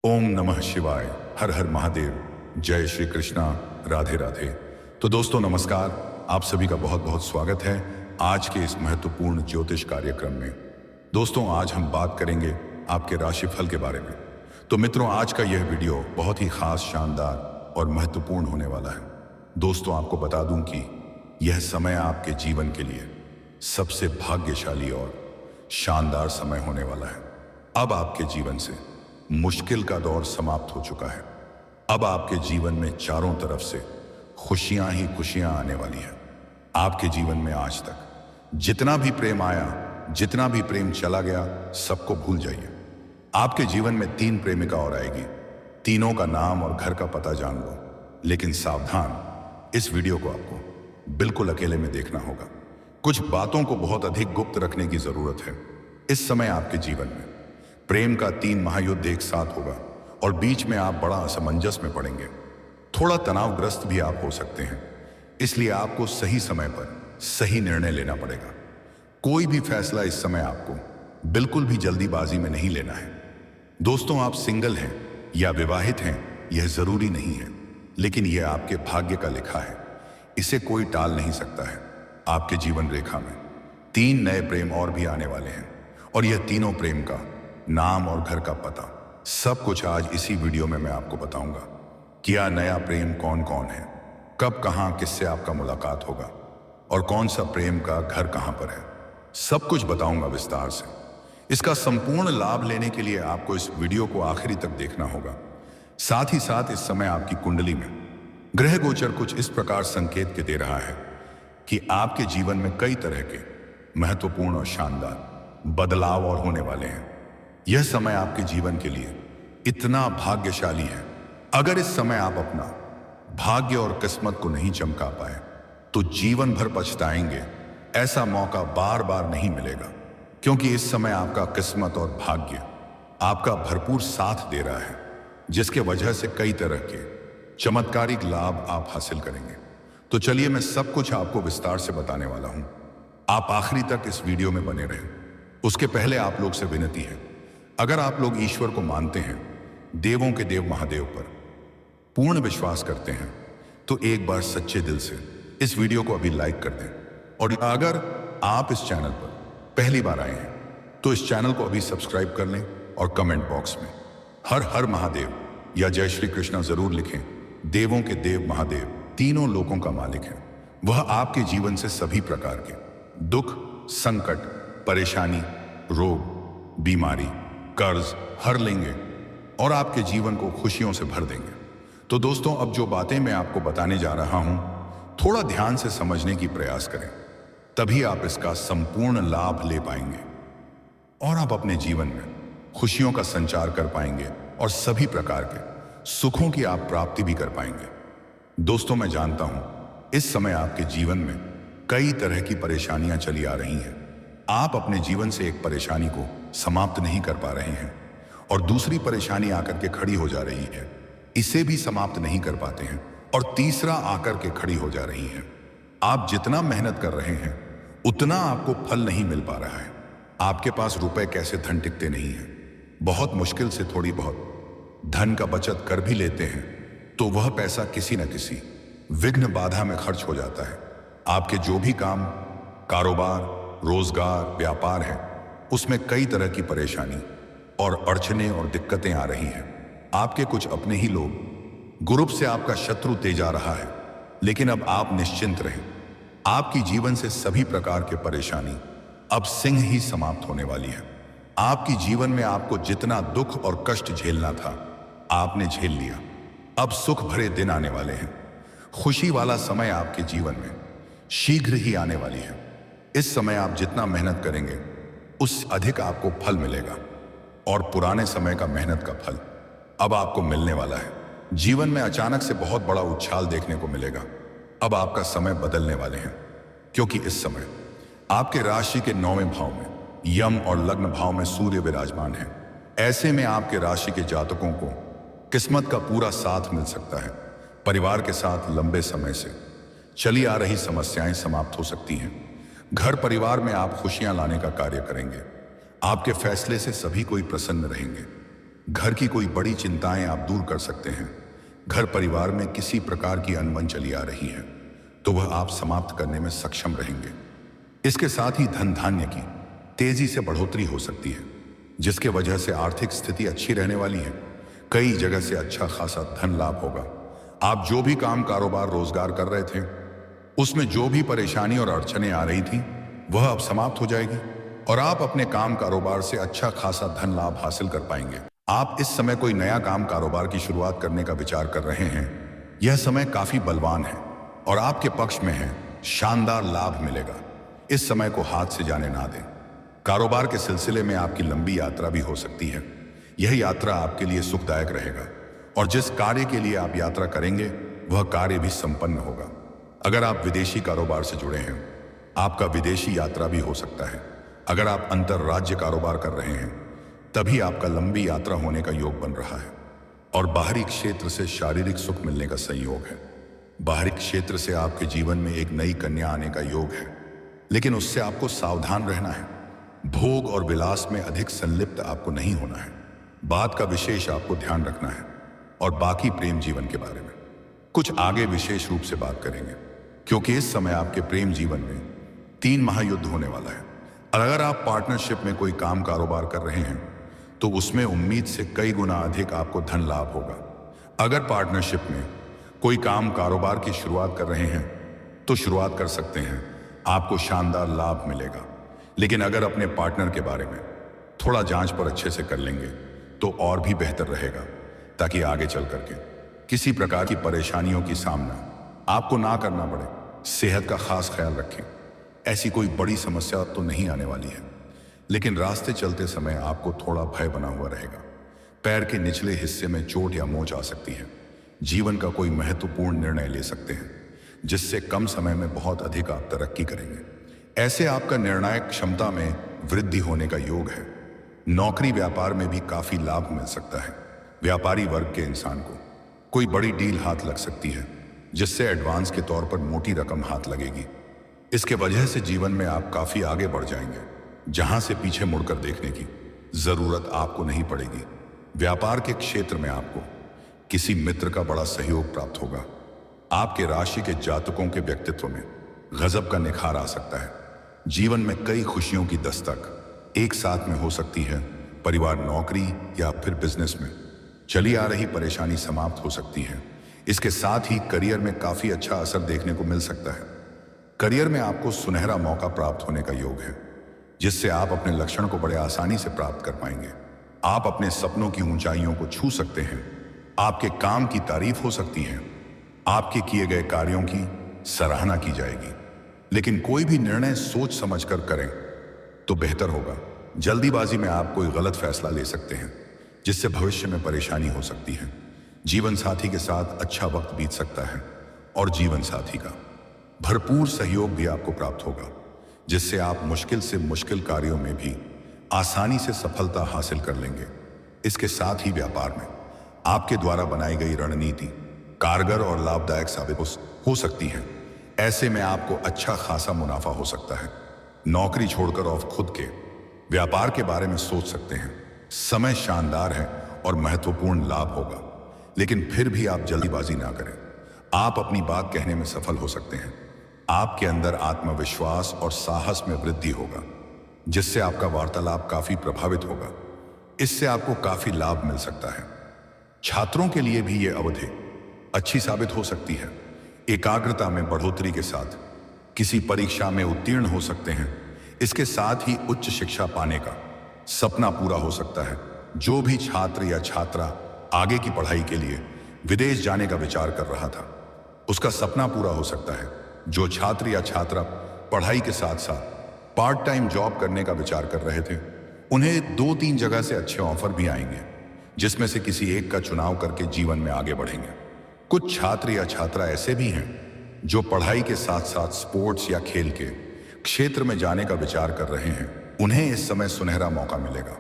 ओम नमः शिवाय। हर हर महादेव। जय श्री कृष्णा। राधे राधे। तो दोस्तों नमस्कार, आप सभी का बहुत बहुत स्वागत है आज के इस महत्वपूर्ण ज्योतिष कार्यक्रम में। दोस्तों आज हम बात करेंगे आपके राशिफल के बारे में। तो मित्रों आज का यह वीडियो बहुत ही खास, शानदार और महत्वपूर्ण होने वाला है। दोस्तों आपको बता दूं कि यह समय आपके जीवन के लिए सबसे भाग्यशाली और शानदार समय होने वाला है। अब आपके जीवन से मुश्किल का दौर समाप्त हो चुका है। अब आपके जीवन में चारों तरफ से खुशियां ही खुशियां आने वाली हैं। आपके जीवन में आज तक जितना भी प्रेम आया, जितना भी प्रेम चला गया, सबको भूल जाइए। आपके जीवन में 3 प्रेमिका और आएगी। तीनों का नाम और घर का पता जान लो। लेकिन सावधान, इस वीडियो को आपको बिल्कुल अकेले में देखना होगा। कुछ बातों को बहुत अधिक गुप्त रखने की जरूरत है। इस समय आपके जीवन में प्रेम का 3 महायुद्ध एक साथ होगा और बीच में आप बड़ा असमंजस में पड़ेंगे। थोड़ा तनावग्रस्त भी आप हो सकते हैं। इसलिए आपको सही समय पर सही निर्णय लेना पड़ेगा। कोई भी फैसला इस समय आपको बिल्कुल भी जल्दीबाजी में नहीं लेना है। दोस्तों आप सिंगल हैं या विवाहित हैं यह जरूरी नहीं है, लेकिन यह आपके भाग्य का लिखा है। इसे कोई टाल नहीं सकता है। आपके जीवन रेखा में 3 नए प्रेम और भी आने वाले हैं और यह तीनों प्रेम का नाम और घर का पता सब कुछ आज इसी वीडियो में मैं आपको बताऊंगा। क्या नया प्रेम कौन कौन है, कब कहां किससे आपका मुलाकात होगा और कौन सा प्रेम का घर कहां पर है, सब कुछ बताऊंगा विस्तार से। इसका संपूर्ण लाभ लेने के लिए आपको इस वीडियो को आखिरी तक देखना होगा। साथ ही साथ इस समय आपकी कुंडली में ग्रह गोचर कुछ इस प्रकार संकेत के दे रहा है कि आपके जीवन में कई तरह के महत्वपूर्ण और शानदार बदलाव और होने वाले हैं। यह समय आपके जीवन के लिए इतना भाग्यशाली है। अगर इस समय आप अपना भाग्य और किस्मत को नहीं चमका पाए तो जीवन भर पछताएंगे। ऐसा मौका बार बार नहीं मिलेगा, क्योंकि इस समय आपका किस्मत और भाग्य आपका भरपूर साथ दे रहा है, जिसके वजह से कई तरह के चमत्कारिक लाभ आप हासिल करेंगे। तो चलिए मैं सब कुछ आपको विस्तार से बताने वाला हूं। आप आखिरी तक इस वीडियो में बने रहें। उसके पहले आप लोग से विनती है, अगर आप लोग ईश्वर को मानते हैं, देवों के देव महादेव पर पूर्ण विश्वास करते हैं, तो एक बार सच्चे दिल से इस वीडियो को अभी लाइक कर दें। और अगर आप इस चैनल पर पहली बार आए हैं तो इस चैनल को अभी सब्सक्राइब कर लें और कमेंट बॉक्स में हर हर महादेव या जय श्री कृष्णा जरूर लिखें। देवों के देव महादेव तीनों लोकों का मालिक है। वह आपके जीवन से सभी प्रकार के दुख, संकट, परेशानी, रोग, बीमारी, कर्ज हर लेंगे और आपके जीवन को खुशियों से भर देंगे। तो दोस्तों अब जो बातें मैं आपको बताने जा रहा हूं, थोड़ा ध्यान से समझने की प्रयास करें, तभी आप इसका संपूर्ण लाभ ले पाएंगे और आप अपने जीवन में खुशियों का संचार कर पाएंगे और सभी प्रकार के सुखों की आप प्राप्ति भी कर पाएंगे। दोस्तों मैं जानता हूं इस समय आपके जीवन में कई तरह की परेशानियां चली आ रही हैं। आप अपने जीवन से एक परेशानी को समाप्त नहीं कर पा रहे हैं और दूसरी परेशानी आकर के खड़ी हो जा रही है, इसे भी समाप्त नहीं कर पाते हैं और तीसरा आकर के खड़ी हो जा रही है। आप जितना मेहनत कर रहे हैं उतना आपको फल नहीं मिल पा रहा है। आपके पास रुपए कैसे धन टिकते नहीं है। बहुत मुश्किल से थोड़ी बहुत धन का बचत कर भी लेते हैं तो वह पैसा किसी न किसी विघ्न बाधा में खर्च हो जाता है। आपके जो भी काम, कारोबार, रोजगार, व्यापार है, उसमें कई तरह की परेशानी और अड़चने और दिक्कतें आ रही हैं। आपके कुछ अपने ही लोग ग्रुप से आपका शत्रु दे जा रहा है, लेकिन अब आप निश्चिंत रहें। आपकी जीवन से सभी प्रकार के परेशानी अब सिंह ही समाप्त होने वाली है। आपकी जीवन में आपको जितना दुख और कष्ट झेलना था आपने झेल लिया। अब सुख भरे दिन आने वाले हैं। खुशी वाला समय आपके जीवन में शीघ्र ही आने वाली है। इस समय आप जितना मेहनत करेंगे उस अधिक आपको फल मिलेगा और पुराने समय का मेहनत का फल अब आपको मिलने वाला है। जीवन में अचानक से बहुत बड़ा उछाल देखने को मिलेगा। अब आपका समय बदलने वाले हैं, क्योंकि इस समय आपके राशि के 9वें भाव में यम और लग्न भाव में सूर्य विराजमान है। ऐसे में आपके राशि के जातकों को किस्मत का पूरा साथ मिल सकता है। परिवार के साथ लंबे समय से चली आ रही समस्याएं समाप्त हो सकती हैं। घर परिवार में आप खुशियां लाने का कार्य करेंगे। आपके फैसले से सभी कोई प्रसन्न रहेंगे। घर की कोई बड़ी चिंताएं आप दूर कर सकते हैं। घर परिवार में किसी प्रकार की अनबन चली आ रही है तो वह आप समाप्त करने में सक्षम रहेंगे। इसके साथ ही धन धान्य की तेजी से बढ़ोतरी हो सकती है, जिसके वजह से आर्थिक स्थिति अच्छी रहने वाली है। कई जगह से अच्छा खासा धन लाभ होगा। आप जो भी काम कारोबार रोजगार कर रहे थे उसमें जो भी परेशानी और अड़चनें आ रही थी वह अब समाप्त हो जाएगी और आप अपने काम कारोबार से अच्छा खासा धन लाभ हासिल कर पाएंगे। आप इस समय कोई नया काम कारोबार की शुरुआत करने का विचार कर रहे हैं। यह समय काफी बलवान है और आपके पक्ष में है। शानदार लाभ मिलेगा। इस समय को हाथ से जाने ना दें। कारोबार के सिलसिले में आपकी लंबी यात्रा भी हो सकती है। यह यात्रा आपके लिए सुखदायक रहेगा और जिस कार्य के लिए आप यात्रा करेंगे वह कार्य भी संपन्न होगा। अगर आप विदेशी कारोबार से जुड़े हैं, आपका विदेशी यात्रा भी हो सकता है। अगर आप अंतर्राज्य कारोबार कर रहे हैं तभी आपका लंबी यात्रा होने का योग बन रहा है और बाहरी क्षेत्र से शारीरिक सुख मिलने का संयोग है। बाहरी क्षेत्र से आपके जीवन में एक नई कन्या आने का योग है, लेकिन उससे आपको सावधान रहना है। भोग और विलास में अधिक संलिप्त आपको नहीं होना है। बात का विशेष आपको ध्यान रखना है और बाकी प्रेम जीवन के बारे में कुछ आगे विशेष रूप से बात करेंगे, क्योंकि इस समय आपके प्रेम जीवन में 3 महायुद्ध होने वाला है। अगर आप पार्टनरशिप में कोई काम कारोबार कर रहे हैं तो उसमें उम्मीद से कई गुना अधिक आपको धन लाभ होगा। अगर पार्टनरशिप में कोई काम कारोबार की शुरुआत कर रहे हैं तो शुरुआत कर सकते हैं, आपको शानदार लाभ मिलेगा। लेकिन अगर अपने पार्टनर के बारे में थोड़ा जांच पर अच्छे से कर लेंगे तो और भी बेहतर रहेगा, ताकि आगे चल करके किसी प्रकार की परेशानियों की सामना आपको ना करना पड़े। सेहत का खास ख्याल रखें। ऐसी कोई बड़ी समस्या तो नहीं आने वाली है, लेकिन रास्ते चलते समय आपको थोड़ा भय बना हुआ रहेगा। पैर के निचले हिस्से में चोट या मोच आ सकती है। जीवन का कोई महत्वपूर्ण निर्णय ले सकते हैं जिससे कम समय में बहुत अधिक आप तरक्की करेंगे। ऐसे आपका निर्णायक क्षमता में वृद्धि होने का योग है। नौकरी व्यापार में भी काफी लाभ मिल सकता है। व्यापारी वर्ग के इंसान को कोई बड़ी डील हाथ लग सकती है जिससे एडवांस के तौर पर मोटी रकम हाथ लगेगी। इसके वजह से जीवन में आप काफी आगे बढ़ जाएंगे, जहां से पीछे मुड़कर देखने की जरूरत आपको नहीं पड़ेगी। व्यापार के क्षेत्र में आपको किसी मित्र का बड़ा सहयोग प्राप्त होगा। आपके राशि के जातकों के व्यक्तित्व में गजब का निखार आ सकता है। जीवन में कई खुशियों की दस्तक एक साथ में हो सकती है। परिवार, नौकरी या फिर बिजनेस में चली आ रही परेशानी समाप्त हो सकती है। इसके साथ ही करियर में काफी अच्छा असर देखने को मिल सकता है। करियर में आपको सुनहरा मौका प्राप्त होने का योग है, जिससे आप अपने लक्ष्य को बड़े आसानी से प्राप्त कर पाएंगे। आप अपने सपनों की ऊंचाइयों को छू सकते हैं। आपके काम की तारीफ हो सकती है। आपके किए गए कार्यों की सराहना की जाएगी, लेकिन कोई भी निर्णय सोच समझकर करें तो बेहतर होगा। जल्दीबाजी में आप कोई गलत फैसला ले सकते हैं, जिससे भविष्य में परेशानी हो सकती है। जीवन साथी के साथ अच्छा वक्त बीत सकता है और जीवन साथी का भरपूर सहयोग भी आपको प्राप्त होगा, जिससे आप मुश्किल से मुश्किल कार्यों में भी आसानी से सफलता हासिल कर लेंगे। इसके साथ ही व्यापार में आपके द्वारा बनाई गई रणनीति कारगर और लाभदायक साबित हो सकती है। ऐसे में आपको अच्छा खासा मुनाफा हो सकता है। नौकरी छोड़कर और खुद के व्यापार के बारे में सोच सकते हैं। समय शानदार है और महत्वपूर्ण लाभ होगा, लेकिन फिर भी आप जल्दीबाजी ना करें। आप अपनी बात कहने में सफल हो सकते हैं। आपके अंदर आत्मविश्वास और साहस में वृद्धि होगा, जिससे आपका वार्तालाप काफी प्रभावित होगा। इससे आपको काफी लाभ मिल सकता है। छात्रों के लिए भी यह अवधि अच्छी साबित हो सकती है। एकाग्रता में बढ़ोतरी के साथ किसी परीक्षा में उत्तीर्ण हो सकते हैं। इसके साथ ही उच्च शिक्षा पाने का सपना पूरा हो सकता है। जो भी छात्र या छात्रा आगे की पढ़ाई के लिए विदेश जाने का विचार कर रहा था, उसका सपना पूरा हो सकता है। जो छात्र या छात्रा पढ़ाई के साथ साथ पार्ट टाइम जॉब करने का विचार कर रहे थे, उन्हें 2-3 जगह से अच्छे ऑफर भी आएंगे, जिसमें से किसी एक का चुनाव करके जीवन में आगे बढ़ेंगे। कुछ छात्र या छात्रा ऐसे भी हैं जो पढ़ाई के साथ साथ स्पोर्ट्स या खेल के क्षेत्र में जाने का विचार कर रहे हैं। उन्हें इस समय सुनहरा मौका मिलेगा।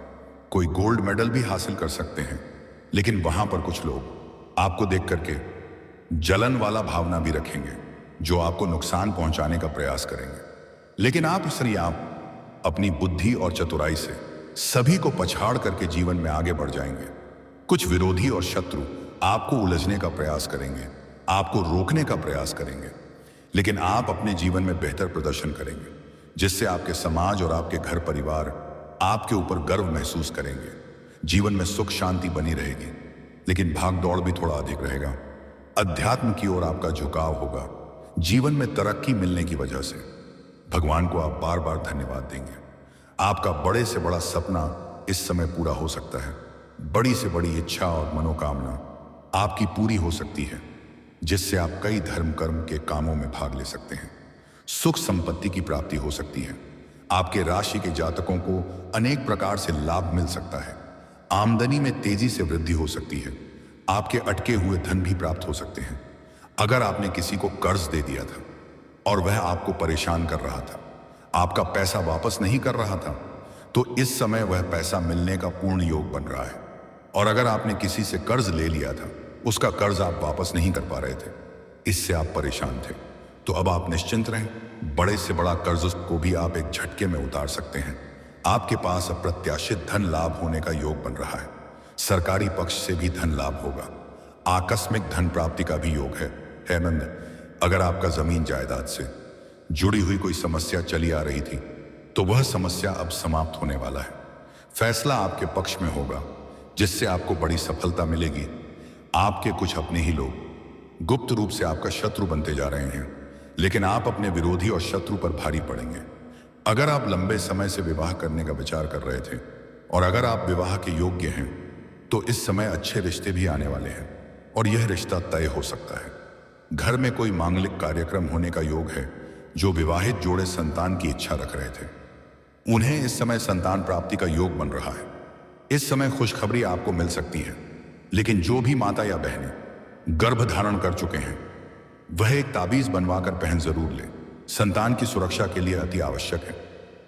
कोई गोल्ड मेडल भी हासिल कर सकते हैं, लेकिन वहां पर कुछ लोग आपको देख करके जलन वाला भावना भी रखेंगे, जो आपको नुकसान पहुंचाने का प्रयास करेंगे। लेकिन आप अपनी बुद्धि और चतुराई से सभी को पछाड़ करके जीवन में आगे बढ़ जाएंगे। कुछ विरोधी और शत्रु आपको उलझने का प्रयास करेंगे, आपको रोकने का प्रयास करेंगे, लेकिन आप अपने जीवन में बेहतर प्रदर्शन करेंगे, जिससे आपके समाज और आपके घर परिवार आपके ऊपर गर्व महसूस करेंगे। जीवन में सुख शांति बनी रहेगी, लेकिन भाग दौड़ भी थोड़ा अधिक रहेगा। अध्यात्म की ओर आपका झुकाव होगा। जीवन में तरक्की मिलने की वजह से भगवान को आप बार बार धन्यवाद देंगे। आपका बड़े से बड़ा सपना इस समय पूरा हो सकता है। बड़ी से बड़ी इच्छा और मनोकामना आपकी पूरी हो सकती है, जिससे आप कई धर्म कर्म के कामों में भाग ले सकते हैं। सुख संपत्ति की प्राप्ति हो सकती है। आपके राशि के जातकों को अनेक प्रकार से लाभ मिल सकता है। आमदनी में तेजी से वृद्धि हो सकती है। आपके अटके हुए धन भी प्राप्त हो सकते हैं। अगर आपने किसी को कर्ज दे दिया था और वह आपको परेशान कर रहा था, आपका पैसा वापस नहीं कर रहा था, तो इस समय वह पैसा मिलने का पूर्ण योग बन रहा है। और अगर आपने किसी से कर्ज ले लिया था, उसका कर्ज आप वापस नहीं कर पा रहे थे, इससे आप परेशान थे, तो अब आप निश्चिंत रहें। बड़े से बड़ा कर्ज को भी आप एक झटके में उतार सकते हैं। आपके पास अप्रत्याशित धन लाभ होने का योग बन रहा है। सरकारी पक्ष से भी धन लाभ होगा। आकस्मिक धन प्राप्ति का भी योग है। नंद, अगर आपका जमीन जायदाद से जुड़ी हुई कोई समस्या चली आ रही थी, तो वह समस्या अब समाप्त होने वाला है। फैसला आपके पक्ष में होगा, जिससे आपको बड़ी सफलता मिलेगी। आपके कुछ अपने ही लोग गुप्त रूप से आपका शत्रु बनते जा रहे हैं, लेकिन आप अपने विरोधी और शत्रु पर भारी पड़ेंगे। अगर आप लंबे समय से विवाह करने का विचार कर रहे थे और अगर आप विवाह के योग्य हैं, तो इस समय अच्छे रिश्ते भी आने वाले हैं और यह रिश्ता तय हो सकता है। घर में कोई मांगलिक कार्यक्रम होने का योग है। जो विवाहित जोड़े संतान की इच्छा रख रहे थे, उन्हें इस समय संतान प्राप्ति का योग बन रहा है। इस समय खुशखबरी आपको मिल सकती है, लेकिन जो भी माता या बहनें गर्भ धारण कर चुके हैं, वह एक ताबीज बनवाकर पहन जरूर ले। संतान की सुरक्षा के लिए अति आवश्यक है।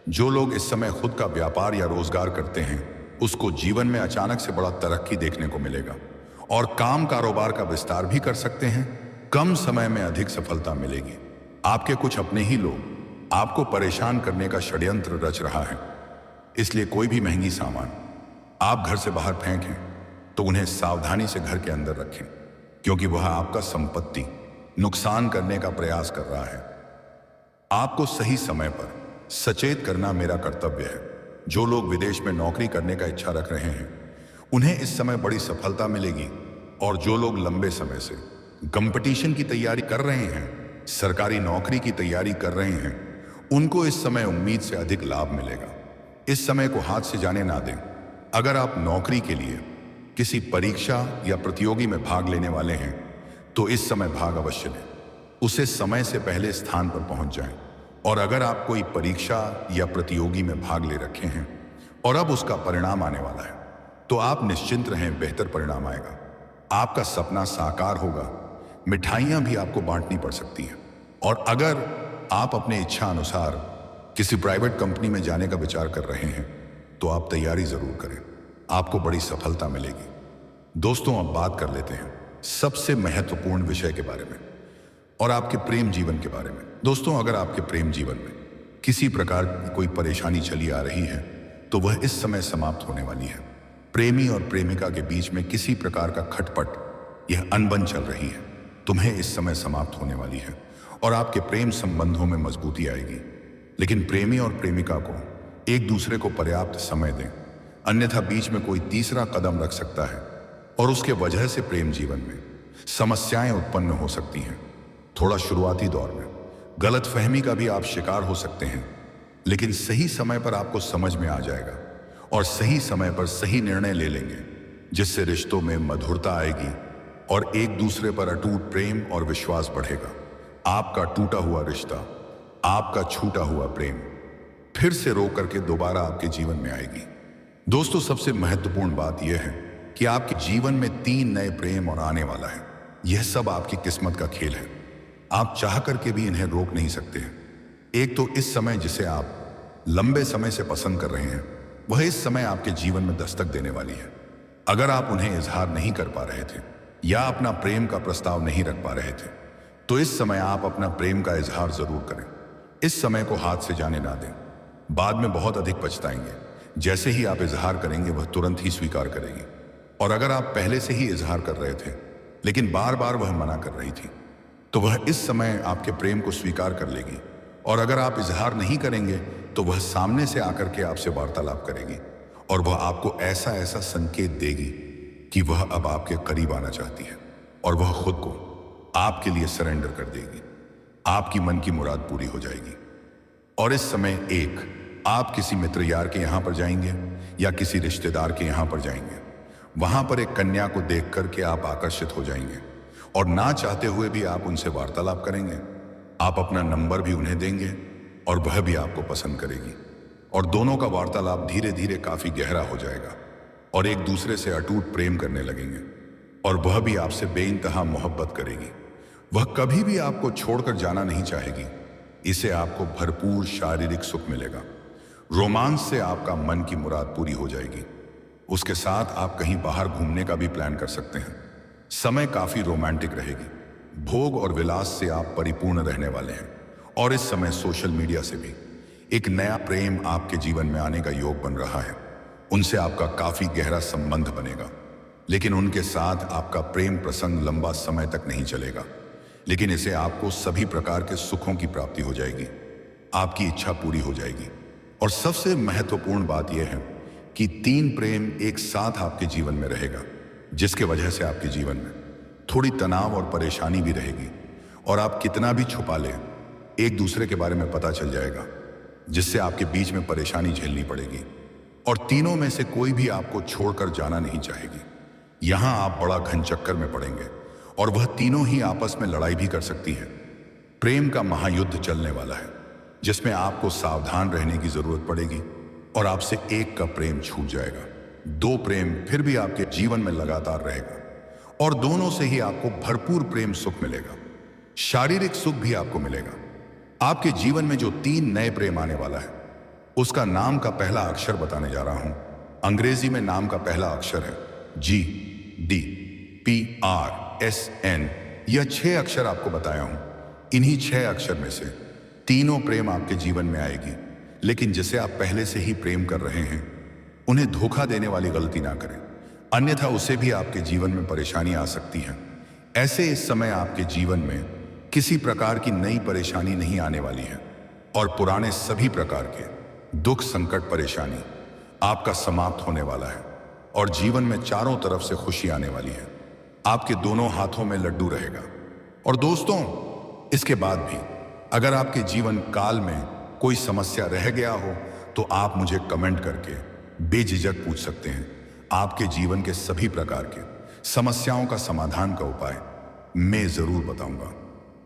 जो लोग इस समय खुद का व्यापार या रोजगार करते हैं, उसको जीवन में अचानक से बड़ा तरक्की देखने को मिलेगा और काम कारोबार का विस्तार भी कर सकते हैं। कम समय में अधिक सफलता मिलेगी। आपके कुछ अपने ही लोग आपको परेशान करने का षड्यंत्र रच रहा है, इसलिए कोई भी महंगी सामान आप घर से बाहर फेंकें तो उन्हें सावधानी से घर के अंदर रखें, क्योंकि वह आपका संपत्ति नुकसान करने का प्रयास कर रहा है। आपको सही समय पर सचेत करना मेरा कर्तव्य है। जो लोग विदेश में नौकरी करने का इच्छा रख रहे हैं, उन्हें इस समय बड़ी सफलता मिलेगी। और जो लोग लंबे समय से कंपटीशन की तैयारी कर रहे हैं, सरकारी नौकरी की तैयारी कर रहे हैं, उनको इस समय उम्मीद से अधिक लाभ मिलेगा। इस समय को हाथ से जाने ना दें। अगर आप नौकरी के लिए किसी परीक्षा या प्रतियोगी में भाग लेने वाले हैं, तो इस समय भाग अवश्य लें। उसे समय से पहले स्थान पर पहुंच जाएं। और अगर आप कोई परीक्षा या प्रतियोगी में भाग ले रखे हैं और अब उसका परिणाम आने वाला है, तो आप निश्चिंत रहें, बेहतर परिणाम आएगा। आपका सपना साकार होगा। मिठाइयां भी आपको बांटनी पड़ सकती हैं। और अगर आप अपने इच्छा अनुसार किसी प्राइवेट कंपनी में जाने का विचार कर रहे हैं, तो आप तैयारी जरूर करें। आपको बड़ी सफलता मिलेगी। दोस्तों, अब बात कर लेते हैं सबसे महत्वपूर्ण विषय के बारे में और आपके प्रेम जीवन के बारे में। दोस्तों, अगर आपके प्रेम जीवन में किसी प्रकार की कोई परेशानी चली आ रही है, तो वह इस समय समाप्त होने वाली है। प्रेमी और प्रेमिका के बीच में किसी प्रकार का खटपट, यह अनबन चल रही है, तुम्हें इस समय समाप्त होने वाली है और आपके प्रेम संबंधों में मजबूती आएगी। लेकिन प्रेमी और प्रेमिका को एक दूसरे को पर्याप्त समय दें, अन्यथा बीच में कोई तीसरा कदम रख सकता है और उसके वजह से प्रेम जीवन में समस्याएं उत्पन्न हो सकती हैं। थोड़ा शुरुआती दौर में गलतफहमी का भी आप शिकार हो सकते हैं, लेकिन सही समय पर आपको समझ में आ जाएगा और सही समय पर सही निर्णय ले लेंगे, जिससे रिश्तों में मधुरता आएगी और एक दूसरे पर अटूट प्रेम और विश्वास बढ़ेगा। आपका टूटा हुआ रिश्ता, आपका छूटा हुआ प्रेम फिर से रो करके दोबारा आपके जीवन में आएगी। दोस्तों, सबसे महत्वपूर्ण बात यह है कि आपके जीवन में 3 नए प्रेम और आने वाला है। यह सब आपकी किस्मत का खेल है। आप चाह करके भी इन्हें रोक नहीं सकते हैं। एक तो इस समय जिसे आप लंबे समय से पसंद कर रहे हैं, वह इस समय आपके जीवन में दस्तक देने वाली है। अगर आप उन्हें इजहार नहीं कर पा रहे थे या अपना प्रेम का प्रस्ताव नहीं रख पा रहे थे, तो इस समय आप अपना प्रेम का इजहार जरूर करें। इस समय को हाथ से जाने ना दें, बाद में बहुत अधिक पछताएंगे। जैसे ही आप इजहार करेंगे, वह तुरंत ही स्वीकार करेगी और अगर आप पहले से ही इजहार कर रहे थे लेकिन बार बार वह मना कर रही थी, तो वह इस समय आपके प्रेम को स्वीकार कर लेगी। और अगर आप इजहार नहीं करेंगे तो वह सामने से आकर के आपसे वार्तालाप करेगी और वह आपको ऐसा ऐसा संकेत देगी कि वह अब आपके करीब आना चाहती है और वह खुद को आपके लिए सरेंडर कर देगी। आपकी मन की मुराद पूरी हो जाएगी। और इस समय आप किसी मित्र यार के यहां पर जाएंगे या किसी रिश्तेदार के यहां पर जाएंगे। वहां पर एक कन्या को देख करके आप आकर्षित हो जाएंगे और ना चाहते हुए भी आप उनसे वार्तालाप करेंगे। आप अपना नंबर भी उन्हें देंगे और वह भी आपको पसंद करेगी और दोनों का वार्तालाप धीरे धीरे काफी गहरा हो जाएगा और एक दूसरे से अटूट प्रेम करने लगेंगे और वह भी आपसे बेइंतहा मोहब्बत करेगी। वह कभी भी आपको छोड़कर जाना नहीं चाहेगी। इसे आपको भरपूर शारीरिक सुख मिलेगा। रोमांस से आपका मन की मुराद पूरी हो जाएगी। उसके साथ आप कहीं बाहर घूमने का भी प्लान कर सकते हैं। समय काफी रोमांटिक रहेगी। भोग और विलास से आप परिपूर्ण रहने वाले हैं और इस समय सोशल मीडिया से भी एक नया प्रेम आपके जीवन में आने का योग बन रहा है। उनसे आपका काफी गहरा संबंध बनेगा, लेकिन उनके साथ आपका प्रेम प्रसंग लंबा समय तक नहीं चलेगा। लेकिन इसे आपको सभी प्रकार के सुखों की प्राप्ति हो जाएगी। आपकी इच्छा पूरी हो जाएगी। और सबसे महत्वपूर्ण बात यह है कि 3 प्रेम एक साथ आपके जीवन में रहेगा, जिसके वजह से आपके जीवन में थोड़ी तनाव और परेशानी भी रहेगी और आप कितना भी छुपा लें, एक दूसरे के बारे में पता चल जाएगा, जिससे आपके बीच में परेशानी झेलनी पड़ेगी और तीनों में से कोई भी आपको छोड़कर जाना नहीं चाहेगी। यहां आप बड़ा घन चक्कर में पड़ेंगे और वह तीनों ही आपस में लड़ाई भी कर सकती हैं। प्रेम का महायुद्ध चलने वाला है, जिसमें आपको सावधान रहने की जरूरत पड़ेगी और आपसे एक का प्रेम छूट जाएगा। 2 प्रेम फिर भी आपके जीवन में लगातार रहेगा और दोनों से ही आपको भरपूर प्रेम सुख मिलेगा। शारीरिक सुख भी आपको मिलेगा। आपके जीवन में जो 3 नए प्रेम आने वाला है, उसका नाम का पहला अक्षर बताने जा रहा हूं। अंग्रेजी में नाम का पहला अक्षर है GDPRSN। यह 6 अक्षर आपको बताया हूं। इन्हीं 6 अक्षर में से तीनों प्रेम आपके जीवन में आएगी, लेकिन जिसे आप पहले से ही प्रेम कर रहे हैं, उन्हें धोखा देने वाली गलती ना करें, अन्यथा उसे भी आपके जीवन में परेशानी आ सकती है। ऐसे इस समय आपके जीवन में किसी प्रकार की नई परेशानी नहीं आने वाली है और पुराने सभी प्रकार के दुख, संकट, परेशानी आपका समाप्त होने वाला है और जीवन में चारों तरफ से खुशी आने वाली है। आपके दोनों हाथों में लड्डू रहेगा। और दोस्तों, इसके बाद भी अगर आपके जीवन काल में कोई समस्या रह गया हो तो आप मुझे कमेंट करके बेझिझक पूछ सकते हैं। आपके जीवन के सभी प्रकार के समस्याओं का समाधान का उपाय मैं जरूर बताऊंगा।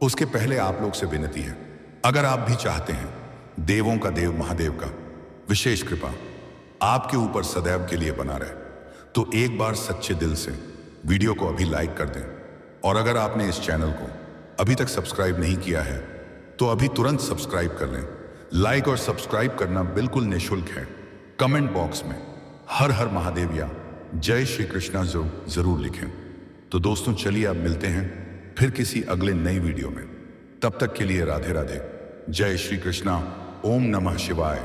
उसके पहले आप लोग से विनती है, अगर आप भी चाहते हैं देवों का देव महादेव का विशेष कृपा आपके ऊपर सदैव के लिए बना रहे, तो एक बार सच्चे दिल से वीडियो को अभी लाइक कर दें। और अगर आपने इस चैनल को अभी तक सब्सक्राइब नहीं किया है तो अभी तुरंत सब्सक्राइब कर लें। लाइक और सब्सक्राइब करना बिल्कुल निःशुल्क है। कमेंट बॉक्स में हर हर महादेव या जय श्री कृष्णा जरूर लिखें। तो दोस्तों, चलिए अब मिलते हैं फिर किसी अगले नई वीडियो में। तब तक के लिए राधे राधे, जय श्री कृष्णा, ओम नमः शिवाय।